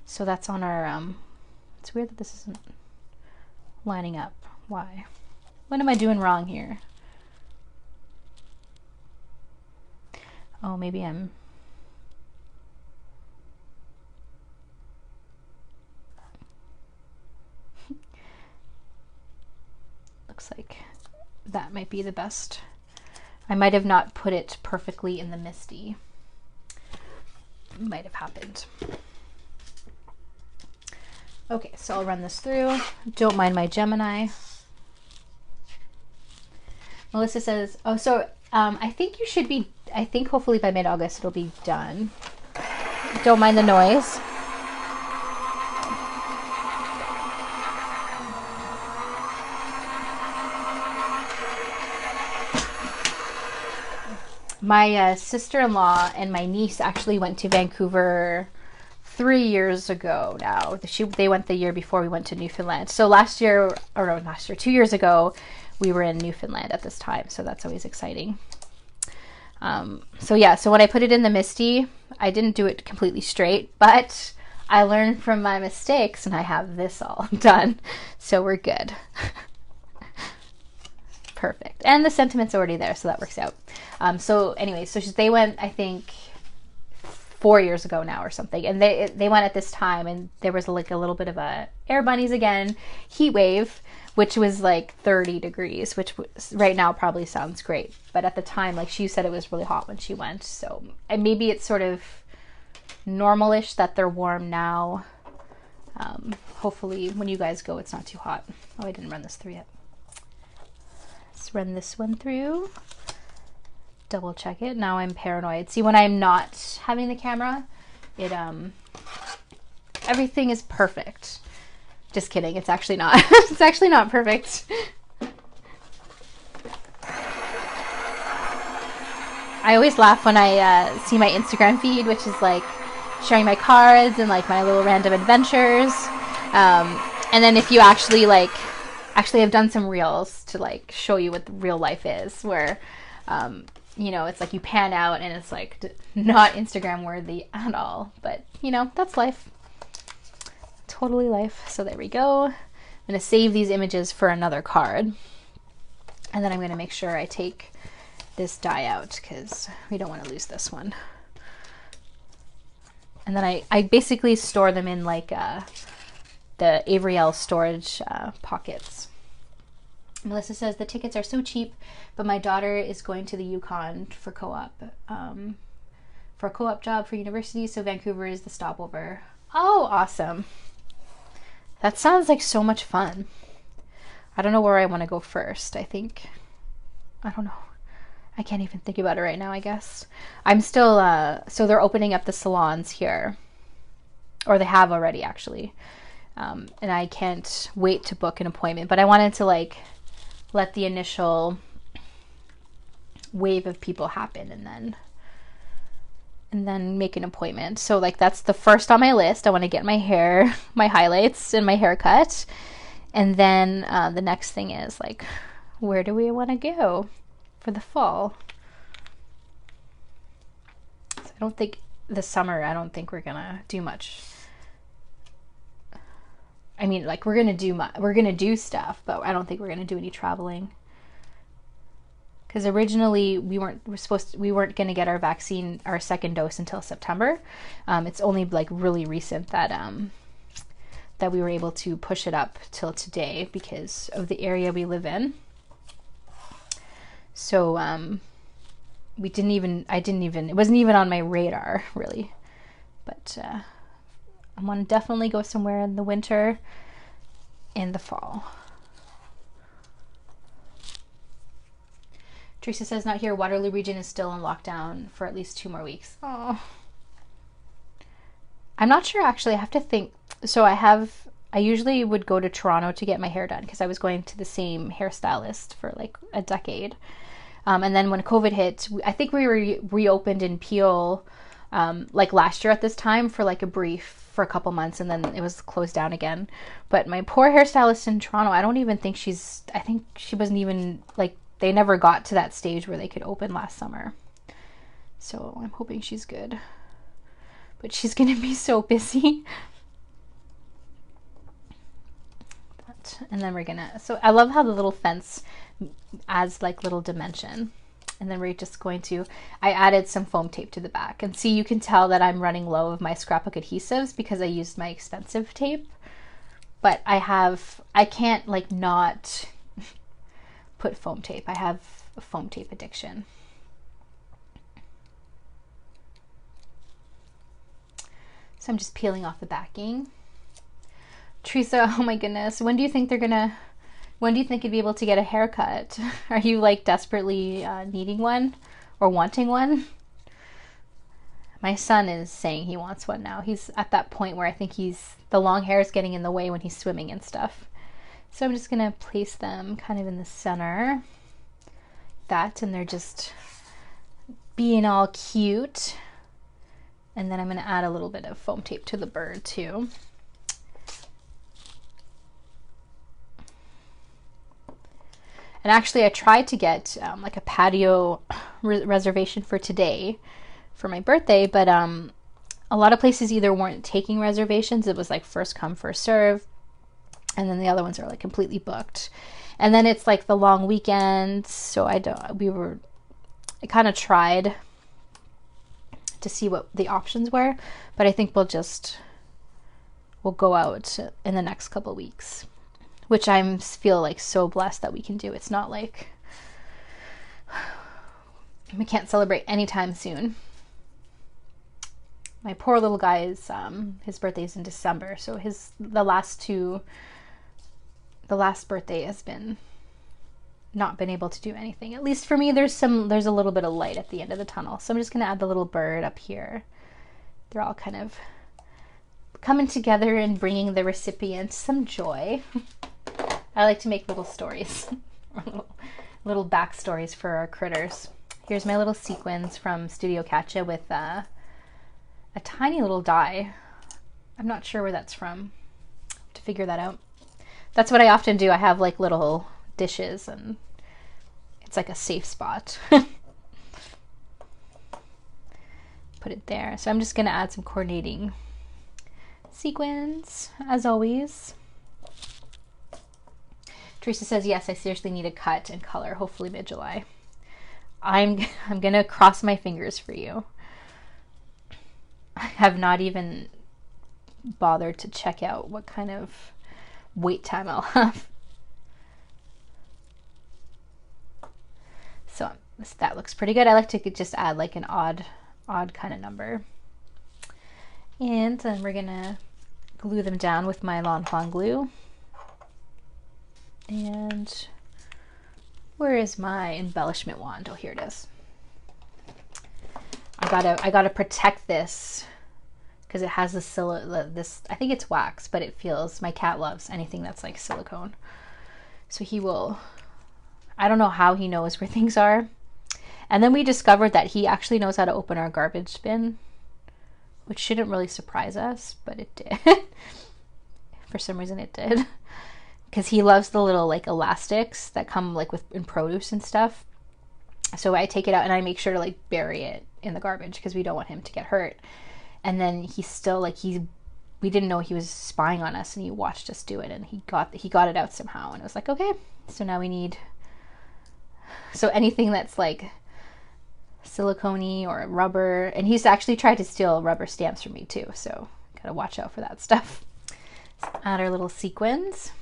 So that's on our, it's weird that this isn't lining up. Why? What am I doing wrong here? Oh, maybe I'm... Looks like that might be the best. I might have not put it perfectly in the MISTI. Might have happened. Okay, so I'll run this through. Don't mind my Gemini. Melissa says, oh, so I think you should be, I think hopefully by mid-August it'll be done. Don't mind the noise. My sister-in-law and my niece actually went to Vancouver 3 years ago now. They went the year before we went to Newfoundland. So last year, or no, last year, 2 years ago, we were in Newfoundland at this time. So that's always exciting. So yeah, so when I put it in the MISTI, I didn't do it completely straight, but I learned from my mistakes and I have this all done. So we're good. Perfect. And the sentiment's already there, so that works out. So anyway, so they went, I think, 4 years ago now or something, and they went at this time, and there was like a little bit of a air bunnies again, heat wave, which was like 30 degrees, which was, right now probably sounds great, but at the time, like she said, it was really hot when she went. So, and maybe it's sort of normal-ish that they're warm now. Hopefully when you guys go, it's not too hot. Oh, I didn't run this through yet. Let's run this one through. Double check it. Now I'm paranoid. See, when I'm not having the camera, it everything is perfect. Just kidding. It's actually not. It's actually not perfect. I always laugh when I see my Instagram feed, which is like showing my cards and like my little random adventures. And then if you actually I've done some reels to like show you what the real life is, where you know, it's like you pan out and it's like not Instagram worthy at all, but you know, that's life. Totally life. So there we go. I'm going to save these images for another card. And then I'm going to make sure I take this die out because we don't want to lose this one. And then I basically store them in like the Avriel storage pockets. Melissa says, the tickets are so cheap, but my daughter is going to the Yukon for a co-op job for university, so Vancouver is the stopover. Oh, awesome. That sounds like so much fun. I don't know where I want to go first. I don't know. I can't even think about it right now, I guess. I'm still, so they're opening up the salons here. Or they have already, actually. And I can't wait to book an appointment. But I wanted to, like, let the initial wave of people happen and then make an appointment. So like that's the first on my list. I want to get my hair, my highlights and my haircut. And then the next thing is like, where do we want to go for the fall? So I don't think this summer, I don't think we're gonna do much. I mean, like, we're gonna do stuff, but I don't think we're gonna do any traveling. Because originally we weren't gonna get our vaccine, our second dose, until September. It's only like really recent that that we were able to push it up till today because of the area we live in. So it wasn't even on my radar really. But I want to definitely go somewhere in the winter and the fall. Teresa says, not here. Waterloo region is still in lockdown for at least 2 more weeks. Oh. I'm not sure, actually. I have to think. So I usually would go to Toronto to get my hair done because I was going to the same hairstylist for like a decade. And then when COVID hit, I think we were reopened in Peel like last year at this time for like for a couple months, and then it was closed down again. But my poor hairstylist in Toronto, I think she wasn't even like, they never got to that stage where they could open last summer. So I'm hoping she's good. But she's going to be so busy. And then we're going to... So I love how the little fence adds like little dimension. And then we're just going to... I added some foam tape to the back. And see, you can tell that I'm running low of my scrapbook adhesives because I used my expensive tape. But I can't like not... put foam tape. I have a foam tape addiction. So I'm just peeling off the backing. Teresa, oh my goodness, when do you think you'd be able to get a haircut? Are you like desperately needing one or wanting one? My son is saying he wants one now. He's at that point where I think the long hair is getting in the way when he's swimming and stuff. So I'm just going to place them kind of in the center. And they're just being all cute. And then I'm going to add a little bit of foam tape to the bird too. And actually I tried to get like a patio reservation for today for my birthday, but a lot of places either weren't taking reservations. It was like first come, first serve. And then the other ones are like completely booked. And then it's like the long weekend. So I kind of tried to see what the options were, but I think we'll go out in the next couple of weeks, which I feel like so blessed that we can do. It's not like we can't celebrate anytime soon. My poor little guy his birthday is in December. So the last birthday has not been able to do anything. At least for me, there's a little bit of light at the end of the tunnel. So I'm just going to add the little bird up here. They're all kind of coming together and bringing the recipient some joy. I like to make little stories, little backstories for our critters. Here's my little sequins from Studio Katja with a tiny little die. I'm not sure where that's from. To figure that out. That's what I often do. I have like little dishes and it's like a safe spot. Put it there. So I'm just going to add some coordinating sequins as always. Teresa says, yes, I seriously need a cut and color, hopefully mid-July. I'm going to cross my fingers for you. I have not even bothered to check out what kind of wait time I'll have. So that looks pretty good. I like to just add like an odd kind of number. And then we're gonna glue them down with my Lawn Fawn glue. And where is my embellishment wand? Oh, here it is. I gotta protect this because it has this, I think it's wax, but my cat loves anything that's like silicone. So I don't know how he knows where things are. And then we discovered that he actually knows how to open our garbage bin, which shouldn't really surprise us, but it did. For some reason it did. Because he loves the little like elastics that come like in produce and stuff. So I take it out and I make sure to like bury it in the garbage because we don't want him to get hurt. And then he's still like, he we didn't know he was spying on us, and he watched us do it, and he got it out somehow. And it was like, okay, so now we need, so anything that's like silicone-y or rubber, and he's actually tried to steal rubber stamps from me too, so gotta watch out for that stuff. Let's add our little sequins.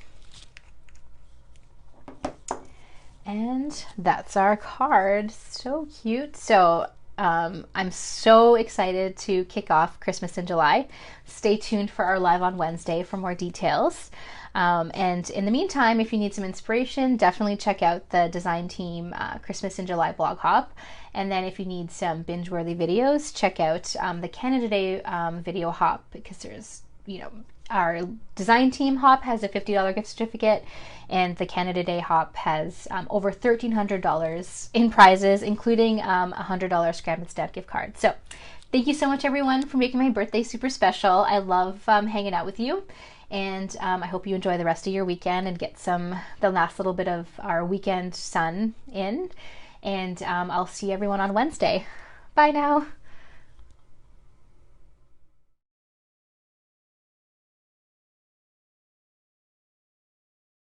And that's our card. So cute. So I'm so excited to kick off Christmas in July. Stay tuned for our live on Wednesday for more details. And in the meantime, if you need some inspiration, definitely check out the design team Christmas in July blog hop. And then if you need some binge-worthy videos, check out the Canada Day video hop, because there's, you know, our design team hop has a $50 gift certificate, and the Canada Day hop has over $1,300 in prizes, including a $100 Scrap and Stamp gift card. So thank you so much, everyone, for making my birthday super special. I love hanging out with you, and I hope you enjoy the rest of your weekend and get the last little bit of our weekend sun in. And I'll see everyone on Wednesday. Bye now.